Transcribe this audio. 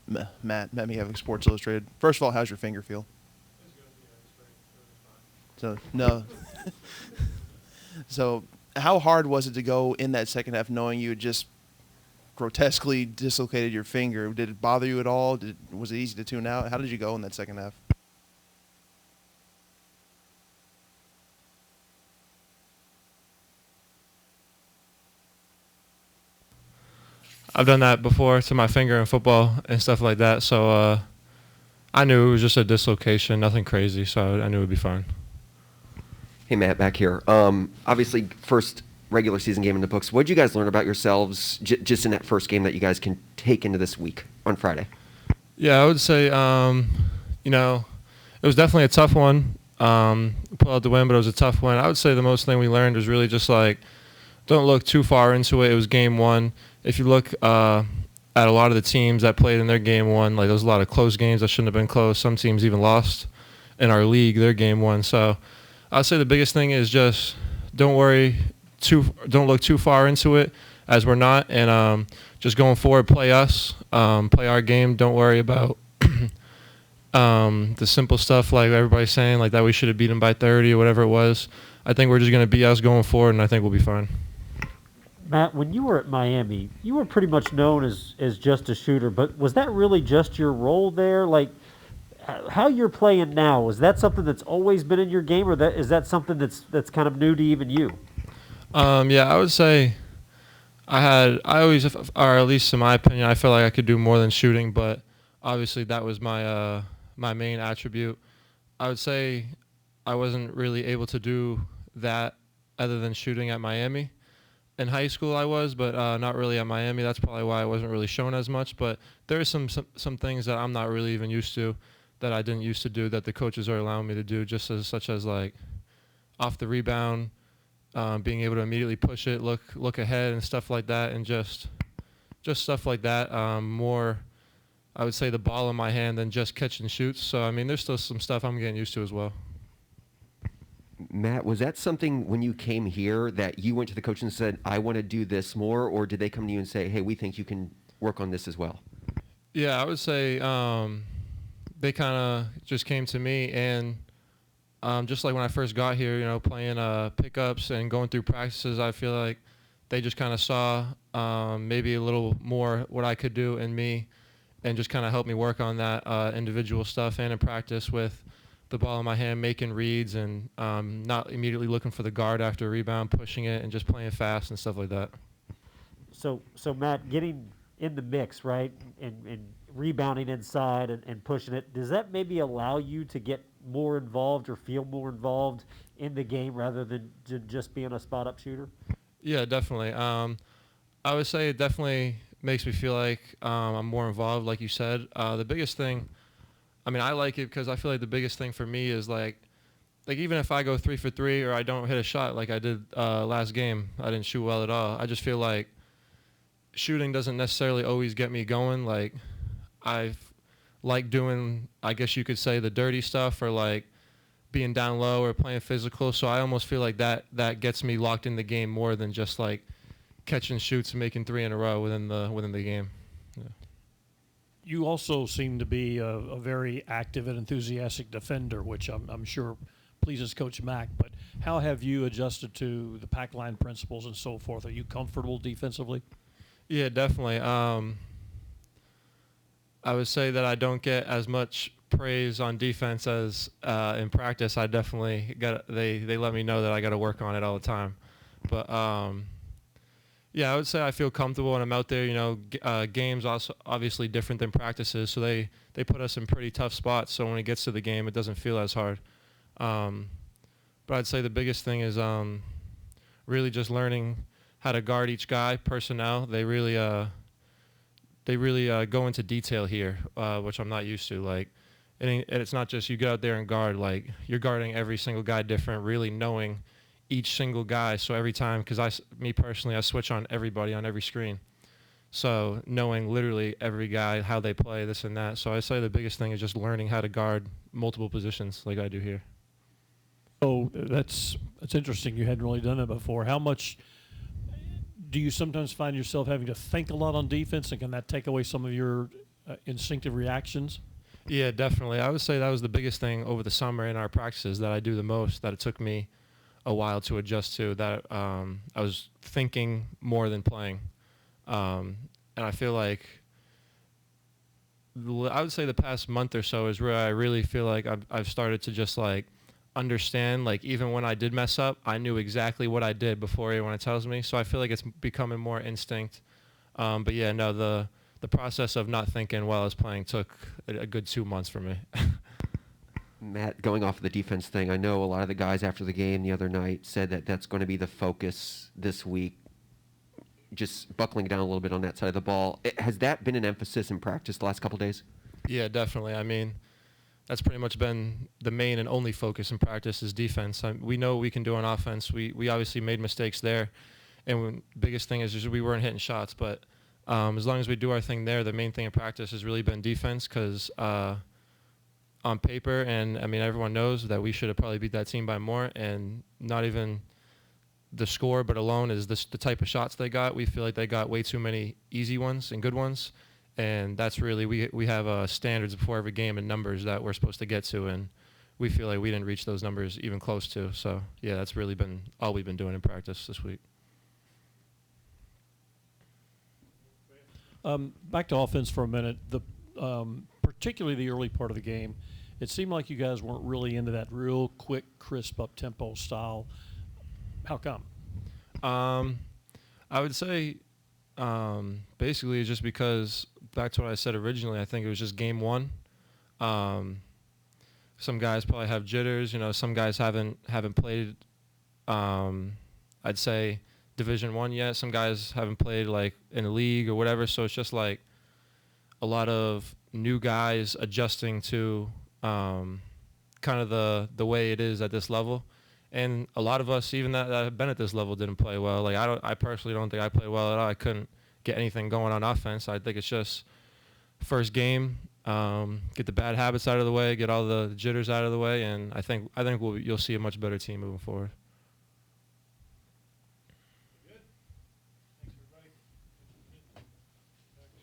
Matt Mihevik, Sports Illustrated. First of all, how's your finger feel? So no. So how hard was it to go in that second half knowing you had just grotesquely dislocated your finger? Did it bother you at all? Was it easy to tune out? How did you go in that second half? I've done that before to my finger in football and stuff like that. So I knew it was just a dislocation, nothing crazy. So I knew it would be fine. Hey, Matt, back here. Obviously, first regular season game in the books. What did you guys learn about yourselves just in that first game that you guys can take into this week on Friday? Yeah, I would say, it was definitely a tough one. Pull out the win, but it was a tough one. I would say the most thing we learned was really just like, don't look too far into it. It was game one. If you look at a lot of the teams that played in their game one, like there was a lot of close games that shouldn't have been close. Some teams even lost in our league their game one. So I'd say the biggest thing is just don't look too far into it, as we're not, and just going forward, play us, play our game. Don't worry about the simple stuff like everybody's saying, like that we should have beat them by 30 or whatever it was. I think we're just going to be us going forward, and I think we'll be fine. Matt, when you were at Miami, you were pretty much known as just a shooter, but was that really just your role there? Like, how you're playing now, is that something that's always been in your game, or is that something that's kind of new to even you? Yeah, I would say I always, or at least in my opinion, I feel like I could do more than shooting, but obviously that was my my main attribute. I would say I wasn't really able to do that other than shooting at Miami. In high school I was, but not really at Miami. That's probably why I wasn't really shown as much. But there are some things that I'm not really even used to, that I didn't used to do, that the coaches are allowing me to do, such as like off the rebound, being able to immediately push it, look ahead and stuff like that, and just stuff like that. More, I would say, the ball in my hand than just catch and shoots. So I mean, there's still some stuff I'm getting used to as well. Matt, was that something when you came here that you went to the coach and said, I want to do this more, or did they come to you and say, hey, we think you can work on this as well? Yeah, I would say they kind of just came to me, and just like when I first got here, playing pickups and going through practices, I feel like they just kind of saw maybe a little more what I could do in me, and just kind of helped me work on that individual stuff, and in practice with the ball in my hand, making reads, and not immediately looking for the guard after a rebound, pushing it, and just playing fast and stuff like that. So Matt, getting in the mix, right, and rebounding inside and pushing it, does that maybe allow you to get more involved or feel more involved in the game rather than just being a spot-up shooter? Yeah, definitely. I would say it definitely makes me feel like I'm more involved, like you said. The biggest thing, I mean, I like it because I feel like the biggest thing for me is like even if I go 3 for 3 or I don't hit a shot like I did last game, I didn't shoot well at all. I just feel like shooting doesn't necessarily always get me going. Like I like doing, I guess you could say, the dirty stuff, or like being down low or playing physical. So I almost feel like that gets me locked in the game more than just like catching shoots and making 3 in a row within the game. Yeah. You also seem to be a very active and enthusiastic defender, which I'm sure pleases Coach Mack. But how have you adjusted to the pack line principles and so forth? Are you comfortable defensively? Yeah, definitely. I would say that I don't get as much praise on defense as in practice. I definitely they let me know that I got to work on it all the time. But yeah, I would say I feel comfortable when I'm out there. Games also obviously different than practices, so they put us in pretty tough spots. So when it gets to the game, it doesn't feel as hard. But I'd say the biggest thing is really just learning how to guard each guy. Personnel, they really go into detail here, which I'm not used to. Like, and it's not just you get out there and guard. Like, you're guarding every single guy different, really knowing each single guy. So every time, because me personally, I switch on everybody on every screen. So knowing literally every guy, how they play, this and that. So I say the biggest thing is just learning how to guard multiple positions like I do here. So that's interesting. You hadn't really done it before. How much do you sometimes find yourself having to think a lot on defense, and can that take away some of your instinctive reactions? Yeah, definitely. I would say that was the biggest thing over the summer in our practices that I do the most, that it took me a while to adjust to, that I was thinking more than playing. And I feel like I would say the past month or so is where I really feel like I've started to just like understand, like even when I did mess up, I knew exactly what I did before anyone tells me. So I feel like it's becoming more instinct. But yeah, no, the process of not thinking while I was playing took a good 2 months for me. Matt, going off of the defense thing, I know a lot of the guys after the game the other night said that that's going to be the focus this week, just buckling down a little bit on that side of the ball. Has that been an emphasis in practice the last couple of days? Yeah, definitely. I mean, that's pretty much been the main and only focus in practice is defense. We know what we can do on offense. We obviously made mistakes there, and the biggest thing is just we weren't hitting shots. But as long as we do our thing there, the main thing in practice has really been defense, because on paper, and I mean everyone knows that we should have probably beat that team by more, and not even the score, but alone is the type of shots they got. We feel like they got way too many easy ones and good ones, and that's really we have standards before every game and numbers that we're supposed to get to, and we feel like we didn't reach those numbers even close to. So yeah, that's really been all we've been doing in practice this week. Back to offense for a minute. Particularly the early part of the game, it seemed like you guys weren't really into that real quick, crisp, up-tempo style. How come? I would say basically it's just because, back to what I said originally, I think it was just game one. Some guys probably have jitters. Some guys haven't played, I'd say, Division I yet. Some guys haven't played like in a league or whatever. So it's just like a lot of new guys adjusting to kind of the way it is at this level. And a lot of us, even that have been at this level, didn't play well. Like I personally don't think I played well at all. I couldn't get anything going on offense. I think it's just first game, get the bad habits out of the way, get all the jitters out of the way, and I think you'll see a much better team moving forward.